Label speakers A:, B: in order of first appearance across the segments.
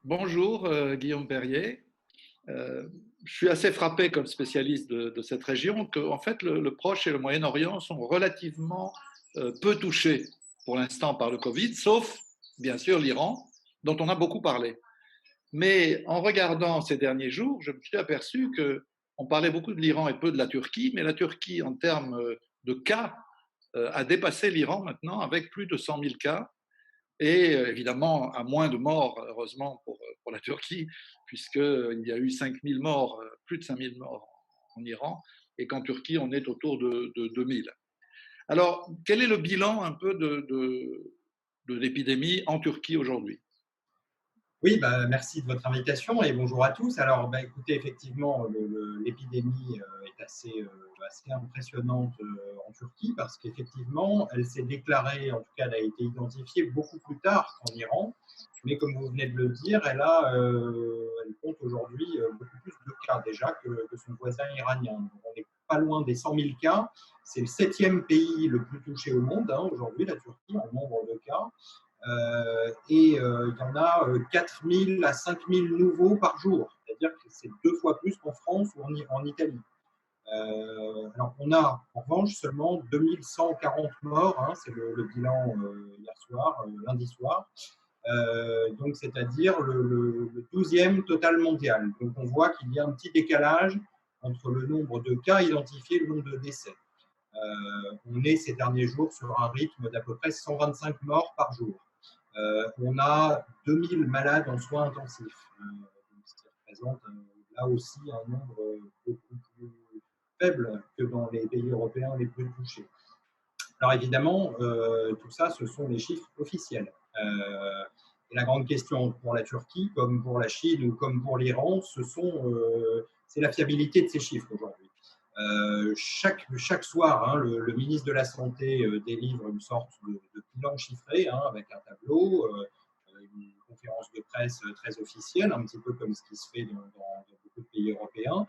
A: Bonjour Guillaume Perrier. Je suis assez frappé comme spécialiste de cette région que en fait le Proche et le Moyen-Orient sont relativement peu touchés pour l'instant par le Covid, sauf bien sûr l'Iran dont on a beaucoup parlé. Mais en regardant ces derniers jours, je me suis aperçu que on parlait beaucoup de l'Iran et peu de la Turquie, mais la Turquie en termes de cas a dépassé l'Iran maintenant avec plus de 100 000 cas et évidemment à moins de morts, heureusement pour la Turquie, puisqu'il y a eu 5 000 morts, plus de 5 000 morts en Iran, et qu'en Turquie, on est autour de 2 000. Alors, quel est le bilan un peu de l'épidémie en Turquie aujourd'hui?
B: Oui, merci de votre invitation et bonjour à tous. Alors, écoutez, effectivement, l'épidémie est assez impressionnante en Turquie parce qu'effectivement, elle s'est déclarée, en tout cas, elle a été identifiée beaucoup plus tard qu'en Iran. Mais comme vous venez de le dire, elle compte aujourd'hui beaucoup plus de cas déjà que son voisin iranien. Donc, on n'est pas loin des 100 000 cas. C'est le septième pays le plus touché au monde aujourd'hui, la Turquie, en nombre de cas. Il y en a 4 000 à 5 000 nouveaux par jour. C'est-à-dire que c'est 2 fois plus qu'en France ou en Italie. Alors on a en revanche seulement 2140 morts, c'est le bilan hier soir, lundi soir. Donc c'est-à-dire le 12e total mondial. Donc on voit qu'il y a un petit décalage entre le nombre de cas identifiés et le nombre de décès. On est ces derniers jours sur un rythme d'à peu près 125 morts par jour. On a 2000 malades en soins intensifs, ce qui représente là aussi un nombre beaucoup plus faible que dans les pays européens les plus touchés. Alors évidemment, tout ça, ce sont les chiffres officiels. Et la grande question pour la Turquie, comme pour la Chine ou comme pour l'Iran, c'est la fiabilité de ces chiffres aujourd'hui. Chaque soir, le ministre de la Santé délivre une sorte de bilan chiffré avec un tableau, une conférence de presse très officielle, un petit peu comme ce qui se fait dans beaucoup de pays européens.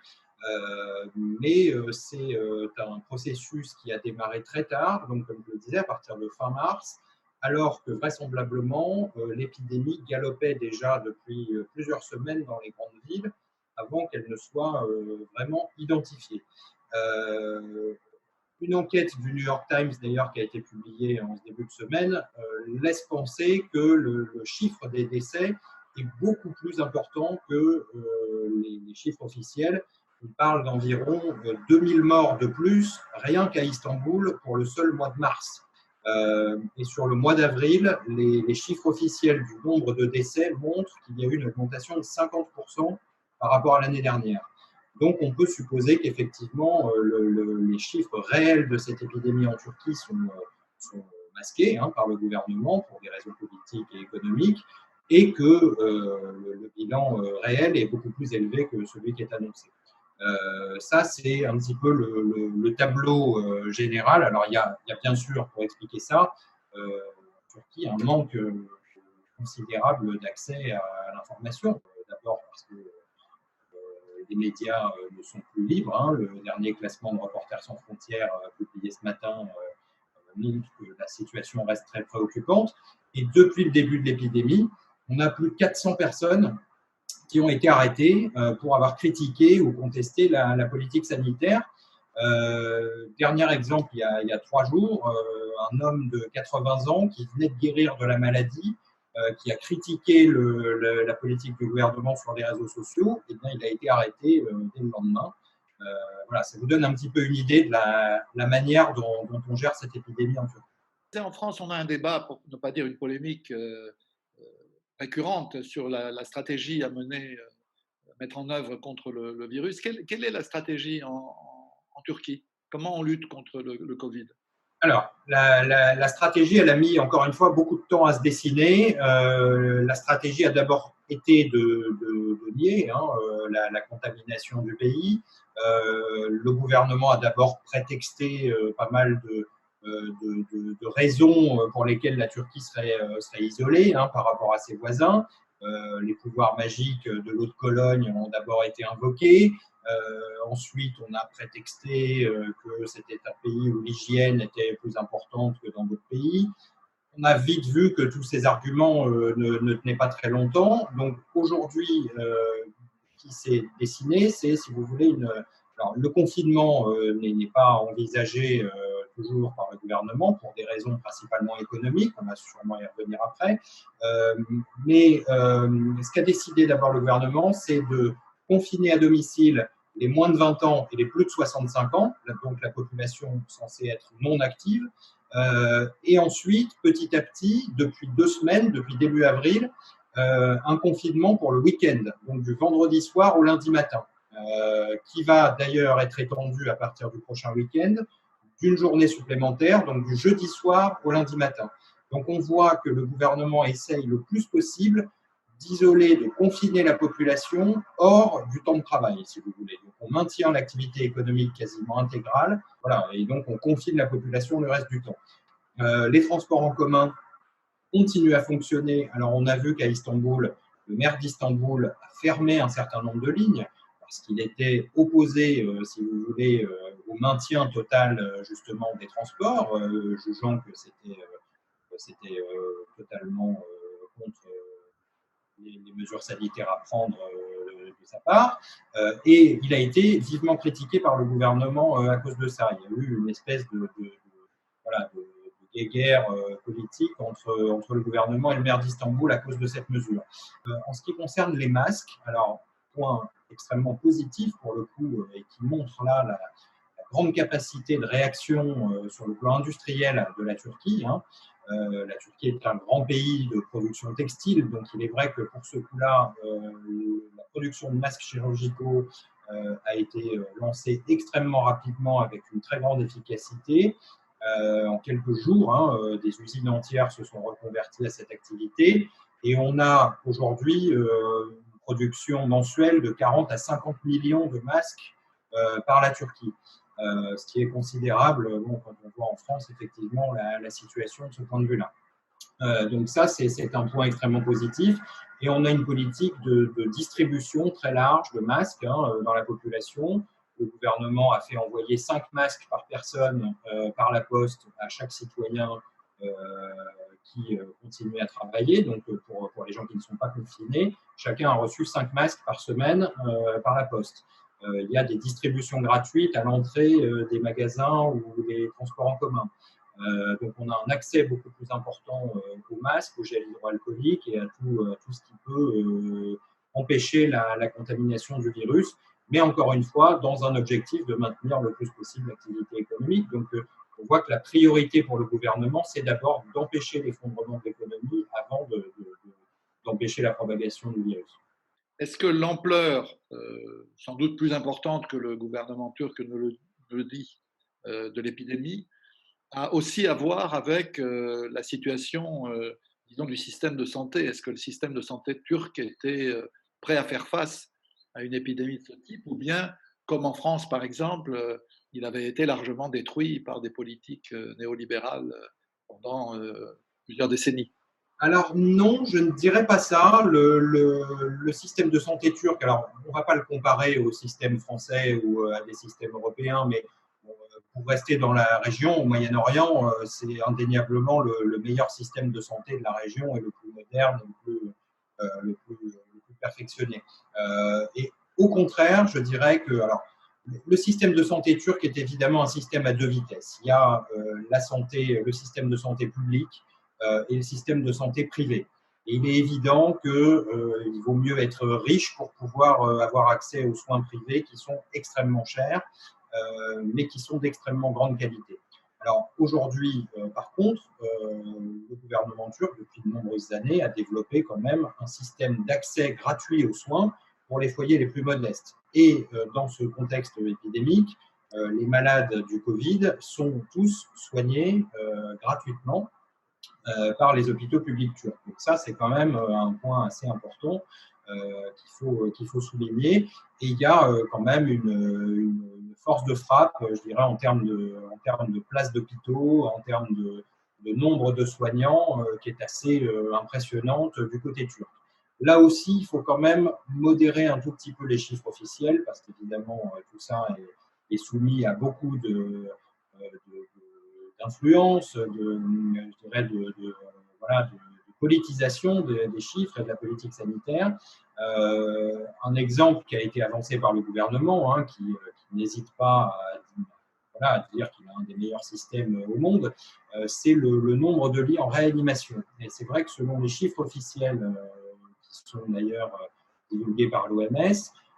B: C'est un processus qui a démarré très tard, donc comme je le disais, à partir de fin mars, alors que vraisemblablement l'épidémie galopait déjà depuis plusieurs semaines dans les grandes villes avant qu'elle ne soit vraiment identifiée. Euh, une enquête du New York Times, d'ailleurs, qui a été publiée en ce début de semaine, laisse penser que le chiffre des décès est beaucoup plus important que les chiffres officiels. On parle d'environ 2000 morts de plus, rien qu'à Istanbul, pour le seul mois de mars. Et sur le mois d'avril, les chiffres officiels du nombre de décès montrent qu'il y a eu une augmentation de 50% par rapport à l'année dernière. Donc, on peut supposer qu'effectivement, les chiffres réels de cette épidémie en Turquie sont masqués par le gouvernement pour des raisons politiques et économiques, et que le bilan réel est beaucoup plus élevé que celui qui est annoncé. Ça, c'est un petit peu le tableau général. Alors, il y a bien sûr, pour expliquer ça, en Turquie, un manque considérable d'accès à l'information. D'abord parce que les médias ne sont plus libres. Le dernier classement de Reporters sans frontières publié ce matin montre que la situation reste très préoccupante. Et depuis le début de l'épidémie, on a plus de 400 personnes qui ont été arrêtées pour avoir critiqué ou contesté la politique sanitaire. Dernier exemple, il y a 3 jours, un homme de 80 ans qui venait de guérir de la maladie, qui a critiqué la politique du gouvernement sur les réseaux sociaux, et bien, il a été arrêté dès le lendemain. Voilà, ça vous donne un petit peu une idée de la manière dont on gère cette épidémie en Turquie.
A: En France, on a un débat, pour ne pas dire une polémique récurrente sur la stratégie à mener, à mettre en œuvre contre le virus. Quelle est la stratégie en Turquie? Comment on lutte contre le Covid?
B: Alors, la stratégie, elle a mis encore une fois beaucoup de temps à se dessiner. La stratégie a d'abord été de nier la contamination du pays. Le gouvernement a d'abord prétexté pas mal de raisons pour lesquelles la Turquie serait isolée par rapport à ses voisins. Les pouvoirs magiques de l'eau de Cologne ont d'abord été invoqués. Ensuite, on a prétexté que c'était un pays où l'hygiène était plus importante que dans d'autres pays. on a vite vu que tous ces arguments ne tenaient pas très longtemps. Donc aujourd'hui, qui s'est dessiné, c'est, si vous voulez, alors, le confinement n'est pas envisagé toujours par le gouvernement pour des raisons principalement économiques, on va sûrement y revenir après. Mais ce qu'a décidé d'abord le gouvernement, c'est de confiner à domicile les moins de 20 ans et les plus de 65 ans, donc la population censée être non active. Et ensuite, petit à petit, depuis 2 semaines, depuis début avril, un confinement pour le week-end, donc du vendredi soir au lundi matin, qui va d'ailleurs être étendu à partir du prochain week-end, d'une journée supplémentaire, donc du jeudi soir au lundi matin. Donc on voit que le gouvernement essaye le plus possible d'isoler, de confiner la population hors du temps de travail, si vous voulez. Donc on maintient l'activité économique quasiment intégrale, voilà, et donc on confine la population le reste du temps. Les transports en commun continuent à fonctionner. Alors on a vu qu'à Istanbul, le maire d'Istanbul a fermé un certain nombre de lignes parce qu'il était opposé, si vous voulez, au maintien total justement des transports, jugeant que c'était totalement contre les mesures sanitaires à prendre de sa part. Et il a été vivement critiqué par le gouvernement à cause de ça. Il y a eu une espèce voilà, de guerre politique entre le gouvernement et le maire d'Istanbul à cause de cette mesure. En ce qui concerne les masques, alors, point extrêmement positif pour le coup et qui montre là la grande capacité de réaction sur le plan industriel de la Turquie. La Turquie est un grand pays de production textile, donc il est vrai que pour ce coup-là, la production de masques chirurgicaux a été lancée extrêmement rapidement avec une très grande efficacité. En quelques jours, des usines entières se sont reconverties à cette activité et on a aujourd'hui une production mensuelle de 40 à 50 millions de masques par la Turquie. Ce qui est considérable quand on voit en France effectivement la situation de ce point de vue-là. Donc ça, c'est un point extrêmement positif. Et on a une politique de distribution très large de masques dans la population. Le gouvernement a fait envoyer 5 masques par personne par la poste à chaque citoyen qui continue à travailler. Donc pour les gens qui ne sont pas confinés, chacun a reçu 5 masques par semaine par la poste. Il y a des distributions gratuites à l'entrée des magasins ou des transports en commun. Donc, on a un accès beaucoup plus important aux masques, aux gels hydroalcooliques et à tout ce qui peut empêcher la contamination du virus. Mais encore une fois, dans un objectif de maintenir le plus possible l'activité économique. Donc, on voit que la priorité pour le gouvernement, c'est d'abord d'empêcher l'effondrement de l'économie avant d'empêcher la propagation du virus.
A: Est-ce que l'ampleur, sans doute plus importante que le gouvernement turc ne le dit, de l'épidémie, a aussi à voir avec la situation, disons, du système de santé? Est-ce que le système de santé turc était prêt à faire face à une épidémie de ce type, ou bien, comme en France par exemple, il avait été largement détruit par des politiques néolibérales pendant plusieurs décennies?
B: Alors non, je ne dirais pas ça. Le système de santé turc, alors on ne va pas le comparer au système français ou à des systèmes européens, mais pour rester dans la région, au Moyen-Orient, c'est indéniablement le meilleur système de santé de la région et le plus moderne, le plus perfectionné. Et au contraire, je dirais que alors, le système de santé turc est évidemment un système à 2 vitesses. Il y a la santé, le système de santé public et le système de santé privé. Et il est évident qu'il vaut mieux être riche pour pouvoir avoir accès aux soins privés qui sont extrêmement chers, mais qui sont d'extrêmement grande qualité. Alors aujourd'hui, par contre, le gouvernement turc, depuis de nombreuses années, a développé quand même un système d'accès gratuit aux soins pour les foyers les plus modestes. Et dans ce contexte épidémique, les malades du Covid sont tous soignés gratuitement par les hôpitaux publics turcs. Donc ça, c'est quand même un point assez important qu'il faut souligner. Et il y a quand même une force de frappe, je dirais, en termes de places d'hôpitaux, en termes de nombre de soignants, qui est assez impressionnante du côté turc. Là aussi, il faut quand même modérer un tout petit peu les chiffres officiels, parce qu'évidemment, tout ça est soumis à beaucoup d'influence, je dirais voilà, de politisation des chiffres et de la politique sanitaire. Un exemple qui a été avancé par le gouvernement, hein, qui n'hésite pas voilà, à dire qu'il a un des meilleurs systèmes au monde, c'est le nombre de lits en réanimation. Et c'est vrai que selon les chiffres officiels, qui sont d'ailleurs divulgués par l'OMS,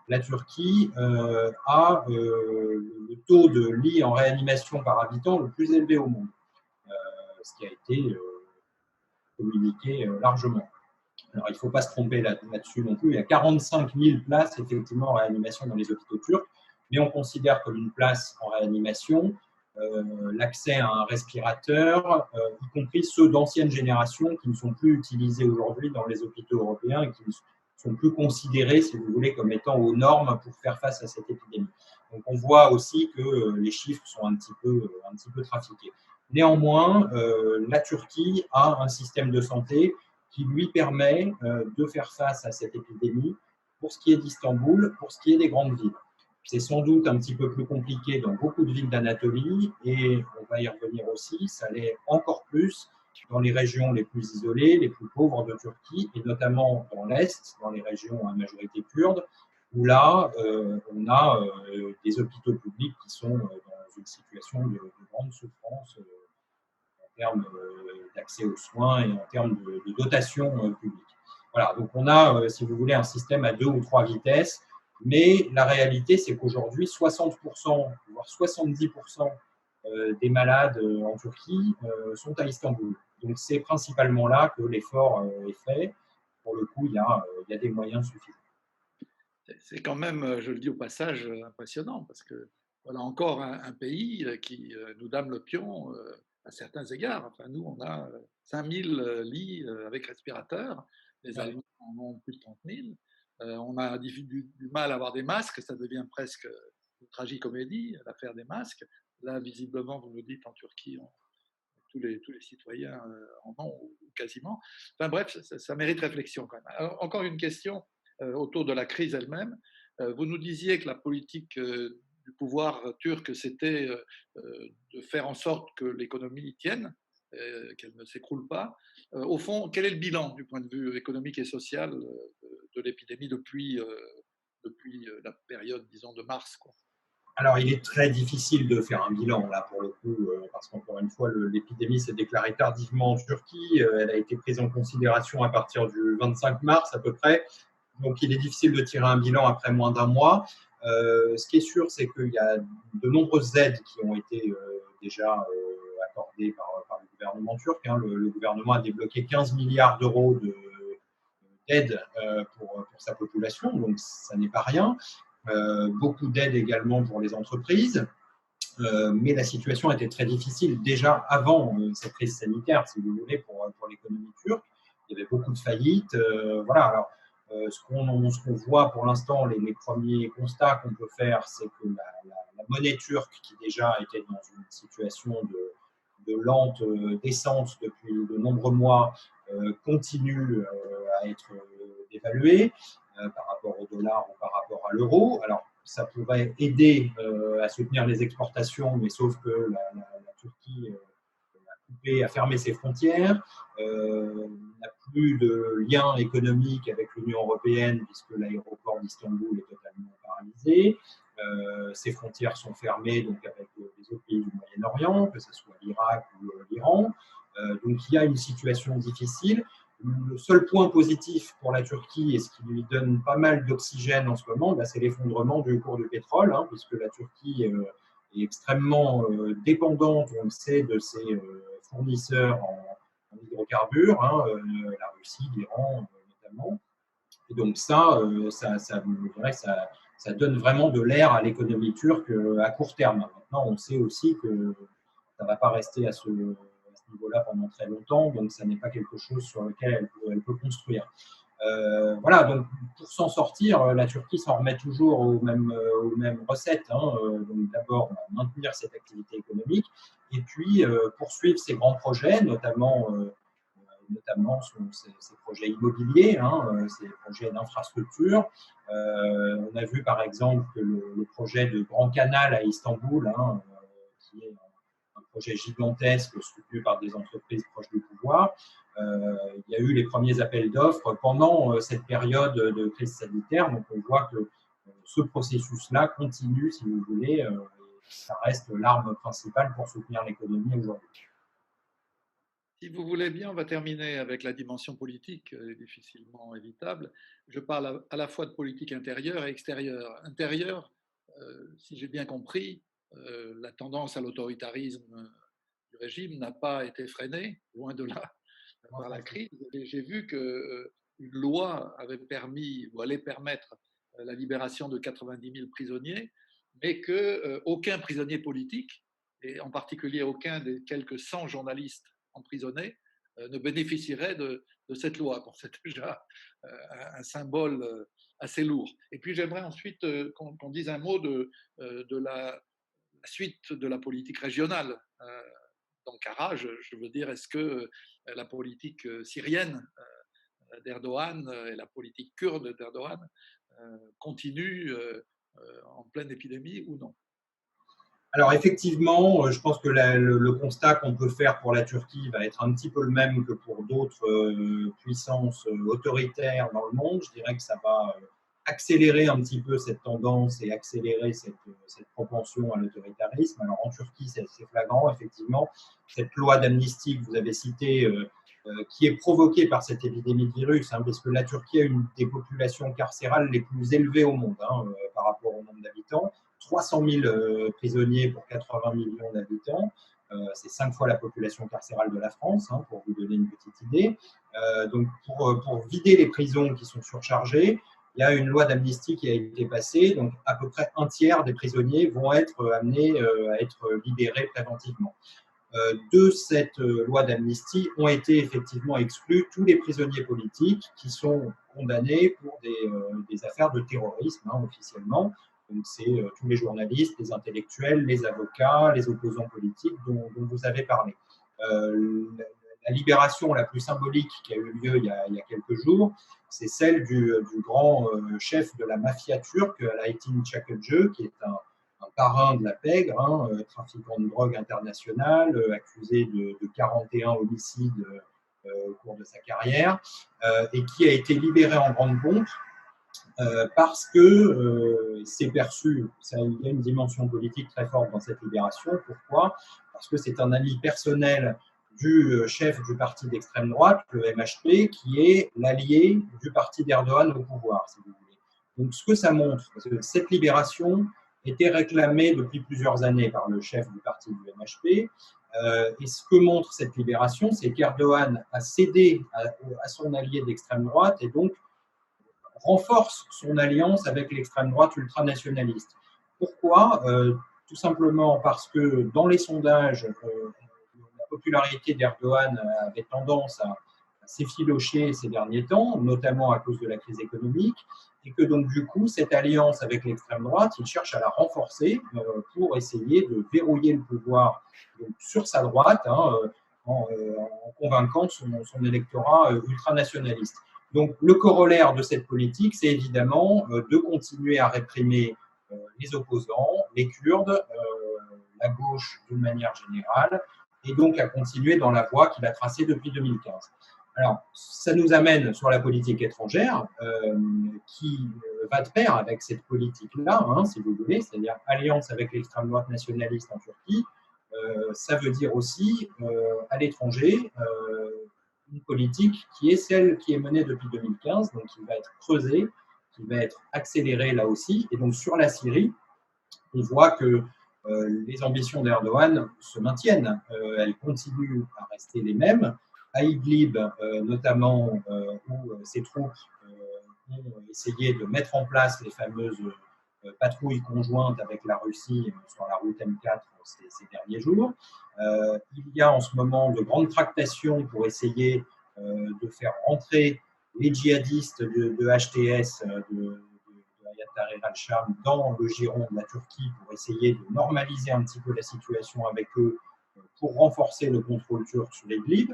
B: la Turquie a le taux de lits en réanimation par habitant le plus élevé au monde, ce qui a été communiqué largement. Alors, il ne faut pas se tromper là-dessus non plus. Il y a 45 000 places, effectivement, en réanimation dans les hôpitaux turcs, mais on considère comme une place en réanimation l'accès à un respirateur, y compris ceux d'anciennes générations qui ne sont plus utilisés aujourd'hui dans les hôpitaux européens et qui ne sont plus considérés, si vous voulez, comme étant aux normes pour faire face à cette épidémie. Donc, on voit aussi que les chiffres sont un petit peu trafiqués. Néanmoins, la Turquie a un système de santé qui lui permet de faire face à cette épidémie pour ce qui est d'Istanbul, pour ce qui est des grandes villes. C'est sans doute un petit peu plus compliqué dans beaucoup de villes d'Anatolie et on va y revenir aussi, ça l'est encore plus dans les régions les plus isolées, les plus pauvres de Turquie et notamment dans l'Est, dans les régions à majorité kurde, où là, on a des hôpitaux publics qui sont dans une situation de grande souffrance en termes d'accès aux soins et en termes de dotation publique. Voilà, donc on a, si vous voulez, un système à 2 ou 3 vitesses, mais la réalité, c'est qu'aujourd'hui, 60%, voire 70% des malades en Turquie sont à Istanbul. Donc c'est principalement là que l'effort est fait. Pour le coup, il y a des moyens suffisants.
A: C'est quand même, je le dis au passage, impressionnant parce que voilà encore un pays qui nous dame le pion à certains égards. Enfin, nous, on a 5000 lits avec respirateurs. Les
B: Ouais.
A: Allemands en ont plus de 30 000. On a du mal à avoir des masques. Ça devient presque une tragicomédie, l'affaire des masques. Là, visiblement, vous nous dites en Turquie, tous les citoyens en ont ou quasiment. Enfin bref, ça mérite réflexion quand même. Alors, encore une question autour de la crise elle-même. Vous nous disiez que la politique du pouvoir turc, c'était de faire en sorte que l'économie tienne, qu'elle ne s'écroule pas. Au fond, quel est le bilan du point de vue économique et social de l'épidémie depuis la période, disons, de mars, quoi?
B: Alors, il est très difficile de faire un bilan, là, pour le coup, parce qu'encore une fois, l'épidémie s'est déclarée tardivement en Turquie. Elle a été prise en considération à partir du 25 mars, à peu près. Donc, il est difficile de tirer un bilan après moins d'un mois. Ce qui est sûr, c'est qu'il y a de nombreuses aides qui ont été déjà accordées par le gouvernement turc. Hein. Le gouvernement a débloqué 15 milliards d'euros d'aide pour sa population, donc ça n'est pas rien. Beaucoup d'aides également pour les entreprises. Mais la situation était très difficile déjà avant cette crise sanitaire, si vous voulez, pour l'économie turque. Il y avait beaucoup de faillites. Voilà. Alors, ce qu'on voit pour l'instant, les premiers constats qu'on peut faire, c'est que la monnaie turque, qui déjà était dans une situation de lente descente depuis de nombreux mois, continue à être dévaluée par rapport au dollar ou par rapport à l'euro. Alors, ça pourrait aider à soutenir les exportations, mais sauf que la Turquie a fermé ses frontières, n'a plus de lien économique avec l'Union européenne puisque l'aéroport d'Istanbul est totalement paralysé. Ses frontières sont fermées donc avec les autres pays du Moyen-Orient, que ce soit l'Irak ou l'Iran. Donc il y a une situation difficile. Le seul point positif pour la Turquie et ce qui lui donne pas mal d'oxygène en ce moment, c'est l'effondrement du cours du pétrole, hein, puisque la Turquie est extrêmement dépendante, on le sait, de ses fournisseurs en hydrocarbures, hein, la Russie, l'Iran notamment. Et donc ça donne vraiment de l'air à l'économie turque à court terme. Maintenant, on sait aussi que ça ne va pas rester à ce niveau-là pendant très longtemps, donc ça n'est pas quelque chose sur lequel elle peut construire. Voilà, donc pour s'en sortir, la Turquie s'en remet toujours aux mêmes recettes. Hein, donc d'abord, maintenir cette activité économique et puis poursuivre ses grands projets, notamment ces projets immobiliers, hein, ces projets d'infrastructure. On a vu par exemple que le projet de Grand Canal à Istanbul, hein, qui est un projet gigantesque soutenu par des entreprises proches du pouvoir. Il y a eu les premiers appels d'offres pendant cette période de crise sanitaire. Donc, on voit que ce processus-là continue, si vous voulez. Ça reste l'arme principale pour soutenir l'économie aujourd'hui.
A: Si vous voulez bien, on va terminer avec la dimension politique, difficilement évitable. Je parle à la fois de politique intérieure et extérieure. Intérieure, si j'ai bien compris, la tendance à l'autoritarisme du régime n'a pas été freinée, loin de là, par la crise. Et j'ai vu qu'une loi avait permis ou allait permettre la libération de 90 000 prisonniers, mais qu'aucun prisonnier politique, et en particulier aucun des quelques 100 journalistes emprisonnés, ne bénéficierait de cette loi. Bon, c'est déjà un symbole assez lourd. Et puis j'aimerais ensuite qu'on dise un mot de la suite de la politique régionale d'Ankara. Je veux dire, est-ce que la politique syrienne d'Erdogan et la politique kurde d'Erdogan continuent en pleine épidémie ou non?
B: Alors effectivement, je pense que le constat qu'on peut faire pour la Turquie va être un petit peu le même que pour d'autres puissances autoritaires dans le monde. Je dirais que ça va accélérer un petit peu cette tendance et accélérer cette propension à l'autoritarisme. Alors en Turquie, c'est flagrant, effectivement. Cette loi d'amnistie que vous avez citée, qui est provoquée par cette épidémie de virus, parce que la Turquie a une des populations carcérales les plus élevées au monde par rapport au nombre d'habitants. 300 000 prisonniers pour 80 millions d'habitants. C'est 5 fois la population carcérale de la France, pour vous donner une petite idée. Donc, pour vider les prisons qui sont surchargées, il y a une loi d'amnistie qui a été passée. Donc, à peu près un tiers des prisonniers vont être amenés à être libérés préventivement. De cette loi d'amnistie ont été effectivement exclus tous les prisonniers politiques qui sont condamnés pour des affaires de terrorisme officiellement. Donc, c'est tous les journalistes, les intellectuels, les avocats, les opposants politiques dont vous avez parlé. La libération la plus symbolique qui a eu lieu il y a quelques jours, c'est celle du grand chef de la mafia turque, Alaaddin Çakıcı, qui est un parrain de la pègre, trafiquant de drogue international, accusé de 41 homicides au cours de sa carrière, et qui a été libéré en grande pompe parce que c'est perçu, il y a une dimension politique très forte dans cette libération. Pourquoi? Parce que c'est un ami personnel du chef du parti d'extrême droite, le MHP, qui est l'allié du parti d'Erdogan au pouvoir, si vous voulez. Donc, ce que ça montre, parce que cette libération était réclamée depuis plusieurs années par le chef du parti du MHP, et ce que montre cette libération, c'est qu'Erdogan a cédé à son allié d'extrême droite et donc renforce son alliance avec l'extrême droite ultranationaliste. Pourquoi? Tout simplement parce que dans les sondages, la popularité d'Erdogan avait tendance à s'effilocher ces derniers temps, notamment à cause de la crise économique, et que donc du coup, cette alliance avec l'extrême droite, il cherche à la renforcer pour essayer de verrouiller le pouvoir donc, sur sa droite, en convainquant son électorat ultranationaliste. Donc le corollaire de cette politique, c'est évidemment de continuer à réprimer les opposants, les Kurdes, la gauche d'une manière générale, et donc à continuer dans la voie qu'il a tracée depuis 2015. Alors, ça nous amène sur la politique étrangère qui va de pair avec cette politique-là, si vous voulez, c'est-à-dire alliance avec l'extrême droite nationaliste en Turquie. Ça veut dire aussi à l'étranger une politique qui est celle qui est menée depuis 2015, donc qui va être creusée, qui va être accélérée là aussi. Et donc sur la Syrie, on voit que les ambitions d'Erdogan se maintiennent, elles continuent à rester les mêmes. À Idlib, notamment, où ces troupes ont essayé de mettre en place les fameuses patrouilles conjointes avec la Russie sur la route M4 ces derniers jours. Il y a en ce moment de grandes tractations pour essayer de faire rentrer les djihadistes de HTS, de Hayat Tahrir al-Sham, dans le giron de la Turquie pour essayer de normaliser un petit peu la situation avec eux, pour renforcer le contrôle turc sur Idlib.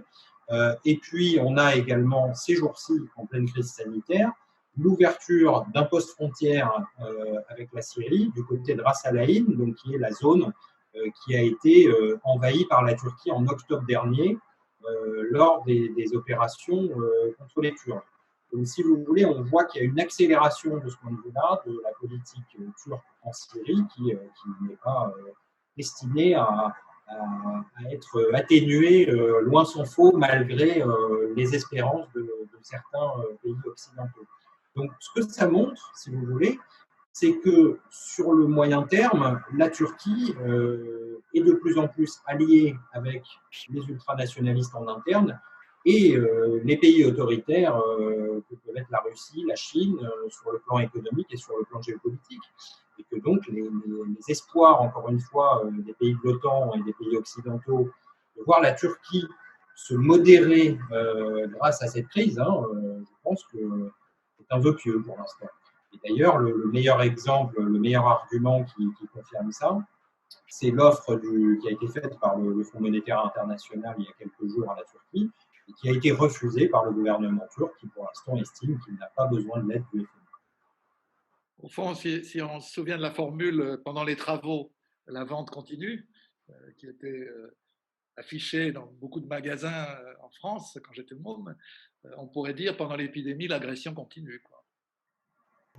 B: Et puis, on a également, ces jours-ci, en pleine crise sanitaire, l'ouverture d'un poste frontière avec la Syrie du côté de Ras Al Ain, donc qui est la zone qui a été envahi par la Turquie en octobre dernier lors des opérations contre les Kurdes. Donc, si vous voulez, on voit qu'il y a une accélération de ce point de vue-là de la politique turque en Syrie qui n'est pas destinée à être atténuée, loin s'en faut, malgré les espérances de certains pays occidentaux. Donc, ce que ça montre, si vous voulez, c'est que sur le moyen terme, la Turquie est de plus en plus alliée avec les ultranationalistes en interne et les pays autoritaires que peuvent être la Russie, la Chine, sur le plan économique et sur le plan géopolitique. Et que donc les espoirs, encore une fois, des pays de l'OTAN et des pays occidentaux de voir la Turquie se modérer grâce à cette crise, je pense que c'est un vœu pieux pour l'instant. Et d'ailleurs, le meilleur exemple, le meilleur argument qui confirme ça, c'est l'offre qui a été faite par le Fonds monétaire international il y a quelques jours à la Turquie et qui a été refusée par le gouvernement turc qui, pour l'instant, estime qu'il n'a pas besoin de l'aide du FMI.
A: Au fond, si on se souvient de la formule pendant les travaux, la vente continue, qui était affichée dans beaucoup de magasins en France quand j'étais môme, on pourrait dire pendant l'épidémie, l'agression continue, quoi.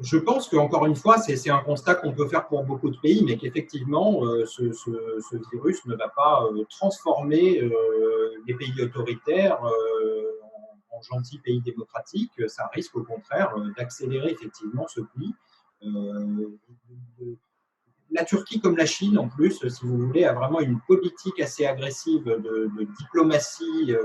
B: Je pense qu'encore une fois, c'est un constat qu'on peut faire pour beaucoup de pays, mais qu'effectivement, ce virus ne va pas transformer les pays autoritaires en gentils pays démocratiques. Ça risque au contraire d'accélérer effectivement ce pli. La Turquie, comme la Chine, en plus, si vous voulez, a vraiment une politique assez agressive de diplomatie,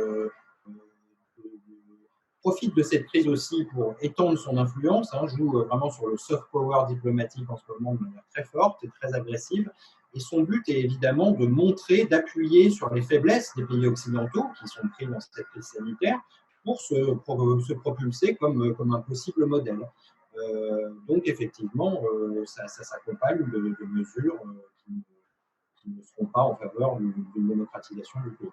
B: profite de cette crise aussi pour étendre son influence, joue vraiment sur le soft power diplomatique en ce moment de manière très forte et très agressive. Et son but est évidemment de montrer, d'appuyer sur les faiblesses des pays occidentaux qui sont pris dans cette crise sanitaire pour se propulser comme un possible modèle. Donc effectivement, ça s'accompagne de mesures qui ne seront pas en faveur d'une démocratisation du pays.